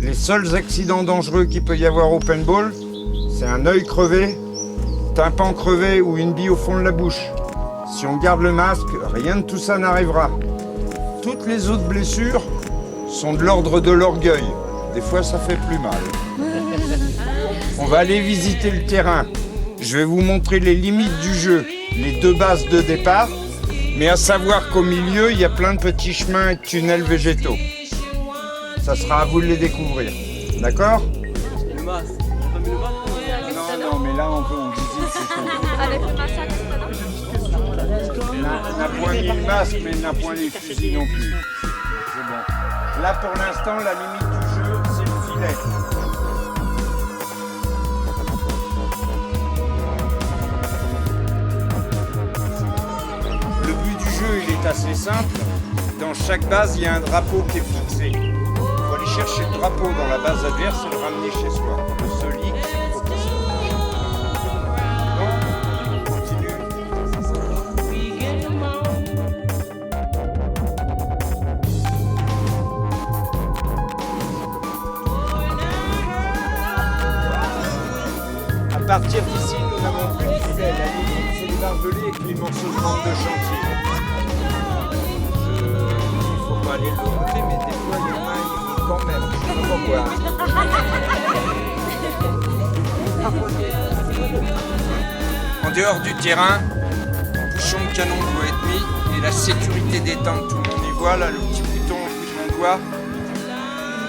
Les seuls accidents dangereux qu'il peut y avoir au paintball, c'est un œil crevé, tympan crevé ou une bille au fond de la bouche. Si on garde le masque, rien de tout ça n'arrivera. Toutes les autres blessures sont de l'ordre de l'orgueil. Des fois, ça fait plus mal. On va aller visiter le terrain. Je vais vous montrer les limites du jeu, les 2 bases de départ, mais à savoir qu'au milieu, il y a plein de petits chemins et de tunnels végétaux. Ça sera à vous de les découvrir. D'accord ? Le masque. On peut mettre le masque? Non, mais là, on visite, c'est tout. Avec le masque à On n'a point mis le masque, mais on n'a point les fusils non plus. C'est bon. Là, pour l'instant, la limite du jeu, c'est le filet. Le but du jeu, il est assez simple. Dans chaque base, il y a un drapeau qui est fixé. Il faut aller chercher le drapeau dans la base adverse et le ramener chez soi. Le seul hic, il faut qu'il soit couché. Non, continue. À partir d'ici, nous n'avons plus de filet. La limite, c'est les barbelés avec les morceaux de bande de chantier. Il ne faut pas aller le rouler, mais des fois, il y en a, ils roulent quand même. Je sais pas pourquoi. En dehors du terrain, le bouchon de canon doit être mis et la sécurité des tanks, tout le monde y voit, là, le petit bouton au bout de mon doigt,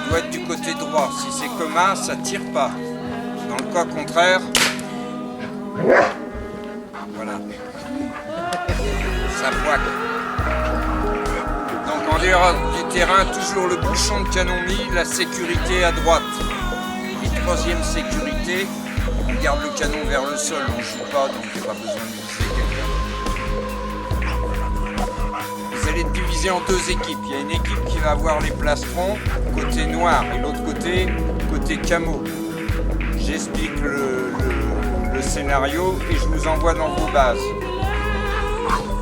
doit être du côté droit. Si c'est comme A, ça tire pas. Dans le cas contraire, voilà, ça poique. Donc en dehors du terrain, toujours le bouchon de canon mis, la sécurité à droite. Et troisième sécurité, on garde le canon vers le sol, on ne joue pas, donc il n'y a pas besoin de viser quelqu'un. Vous allez être divisé en 2 équipes. Il y a une équipe qui va avoir les plastrons côté noir et l'autre côté camo. J'explique le scénario et je vous envoie dans vos bases.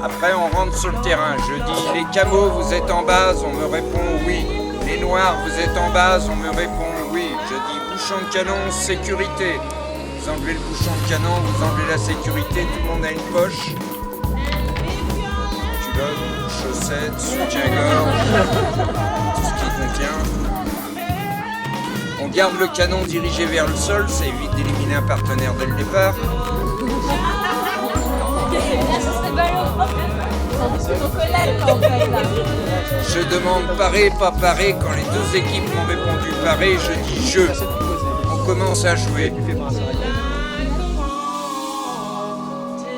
Après, on rentre sur le terrain. Je dis, les camos, vous êtes en base, on me répond oui. Les noirs, vous êtes en base, on me répond oui. Je dis, bouchon de canon, sécurité. Vous enlevez le bouchon de canon, vous enlevez la sécurité, tout le monde a une poche. Culotte, chaussettes, soutien-gorge, tout ce qui contient. On garde le canon dirigé vers le sol, ça évite d'éliminer un partenaire dès le départ. Je demande parer, pas parer. Quand les 2 équipes m'ont répondu parer, je dis jeu. On commence à jouer.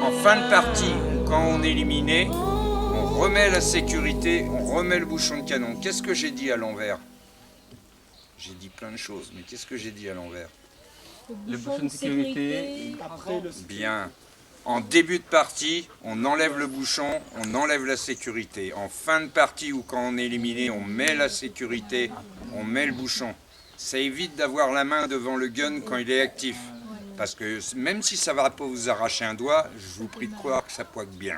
En fin de partie, quand on est éliminé, on remet la sécurité, on remet le bouchon de canon. Qu'est-ce que j'ai dit à l'envers ? J'ai dit plein de choses, mais qu'est-ce que j'ai dit à l'envers ? Le bouchon de sécurité. Après le... Bien. En début de partie, on enlève le bouchon, on enlève la sécurité. En fin de partie ou quand on est éliminé, on met la sécurité, on met le bouchon. Ça évite d'avoir la main devant le gun quand il est actif. Parce que même si ça ne va pas vous arracher un doigt, je vous prie de croire que ça poique bien.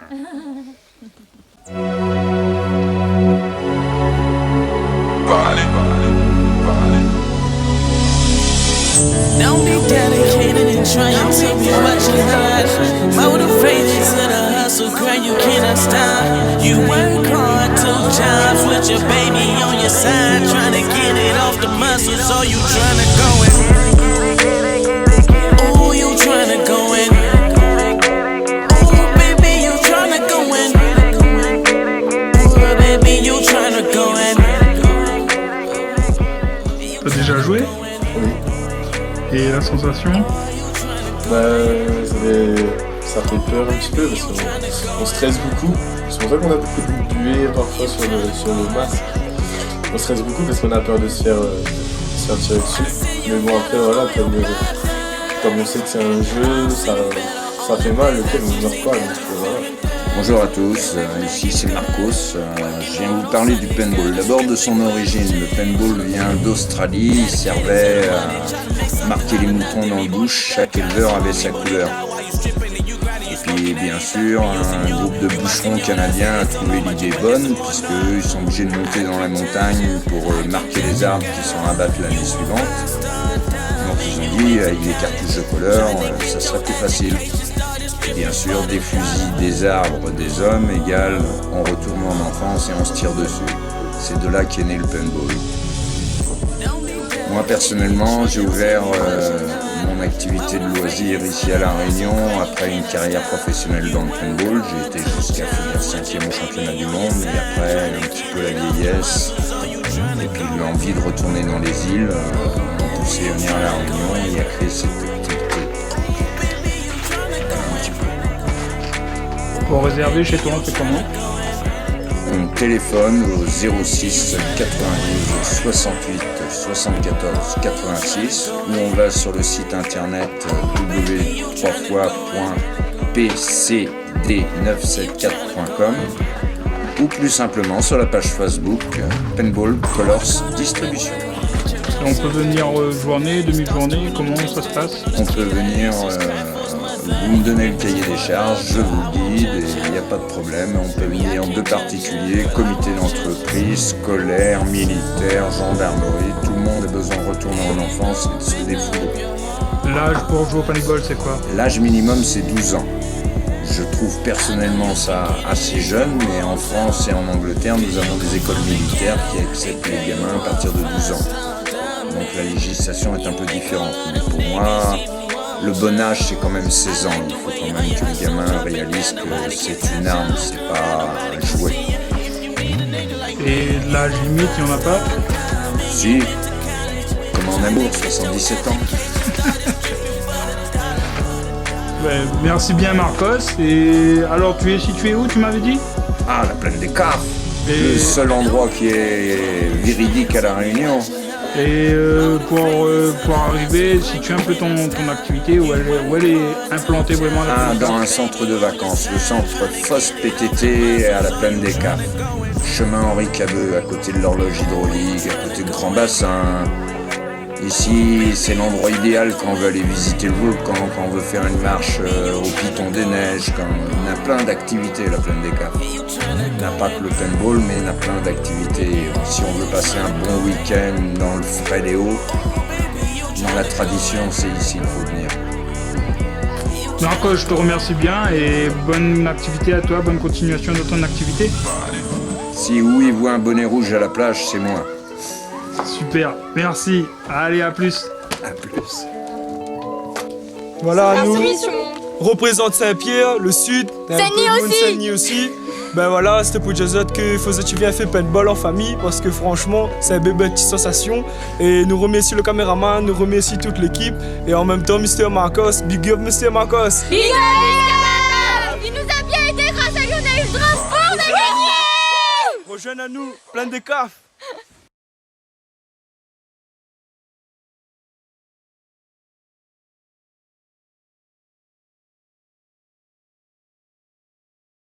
Don't be dedicated and trying to be what you got. Motivated to the hustle, girl, you cannot stop. You work hard, 2 jobs with your baby on your side, trying to get it off the muscle, so you trying to go in. Ooh, you trying to go in. Ooh, baby, you trying to go in. Ooh, baby, you trying to go in. T'as déjà joué? Oui. Et la sensation? Ça fait peur un petit peu parce qu'on stresse beaucoup. C'est pour ça qu'on a beaucoup de buée parfois sur le masque. On stresse beaucoup parce qu'on a peur de se faire tirer dessus. Mais bon après voilà, comme on sait que c'est un jeu, ça fait mal, lequel on ne meurt pas. Donc, voilà. Bonjour à tous, ici c'est Marcos. Je viens vous parler du paintball. D'abord de son origine. Le paintball vient d'Australie, il servait à marquer les moutons dans le bush. Chaque éleveur avait sa couleur. Et puis puis bien sûr, un groupe de bûcherons canadiens a trouvé l'idée bonne, puisqu'eux ils sont obligés de monter dans la montagne pour marquer les arbres qui sont à abattre l'année suivante. Donc ils ont dit, avec des cartouches de couleur, ça serait plus facile. Et bien sûr, des fusils, des arbres, des hommes égale on retourne en enfance et on se tire dessus. C'est de là qu'est né le paintball. Moi personnellement, j'ai ouvert mon activité de loisir ici à La Réunion après une carrière professionnelle dans le paintball. J'ai été jusqu'à finir 5e au championnat du monde et après un petit peu la vieillesse et puis l'envie de retourner dans les îles m'a poussé à venir à La Réunion et à créer cette activité. Un petit peu. Pour réserver chez toi, on fait comment? On téléphone au 06 92 68 74 86 ou on va sur le site internet www.pcd974.com ou plus simplement sur la page Facebook Paintball Colors Distribution. Et on peut venir journée, demi-journée, comment ça se passe? On peut venir, vous me donnez le cahier des charges, je vous le guide et il n'y a pas de problème. On peut venir de particuliers, comité d'entreprise, scolaire, militaire, gendarmerie, tout le monde a besoin de retourner en enfance et de se défouler. L'âge pour jouer au paintball, c'est quoi? L'âge minimum c'est 12 ans. Je trouve personnellement ça assez jeune, mais en France et en Angleterre, nous avons des écoles militaires qui acceptent les gamins à partir de 12 ans. Donc la législation est un peu différente. Mais pour moi, le bon âge, c'est quand même 16 ans. Il faut quand même que le gamin réalise que c'est une arme, c'est pas un jouet. Et l'âge limite, il n'y en a pas? Si, comme en amour, 77 ans. Ouais, merci bien Marcos. Et alors tu es situé où, tu m'avais dit? Ah, la plaine des Caves. Et- Le seul endroit qui est véridique à La Réunion. Et pour arriver, situe un peu ton activité, où elle est implantée vraiment Ah, là. dans un centre de vacances, le centre Fosse PTT à la plaine des Caves. Chemin Henri Cabeux, à côté de l'horloge hydraulique, à côté de Grand Bassin. Ici, c'est l'endroit idéal quand on veut aller visiter le volcan, quand on veut faire une marche au Piton des Neiges. On a plein d'activités, la plaine des Caves. Il n'y a pas que le paintball, mais il y en a plein d'activités. Si on veut passer un bon week-end dans le frais des Hauts, dans la tradition, c'est ici qu'il faut venir. Marcos, je te remercie bien et bonne activité à toi, bonne continuation de ton activité. Si oui voit un bonnet rouge à la plage, c'est moi. Super, merci. Allez, à plus. À plus. Voilà, nous Mission. représente Saint-Pierre, le sud. Saint-Denis aussi. Saint-Denis aussi. Ben voilà, c'était pour dire que tu viens faire paintball en famille parce que franchement, c'est une belle petite sensation. Et nous remercions le caméraman, nous remercions toute l'équipe. Et en même temps, Mr. Marcos, big up Mr. Marcos. Big up! Il nous a bien aidé grâce à lui, on a eu le drapeau, on a gagné! Rejoignez à nous, plein de caf.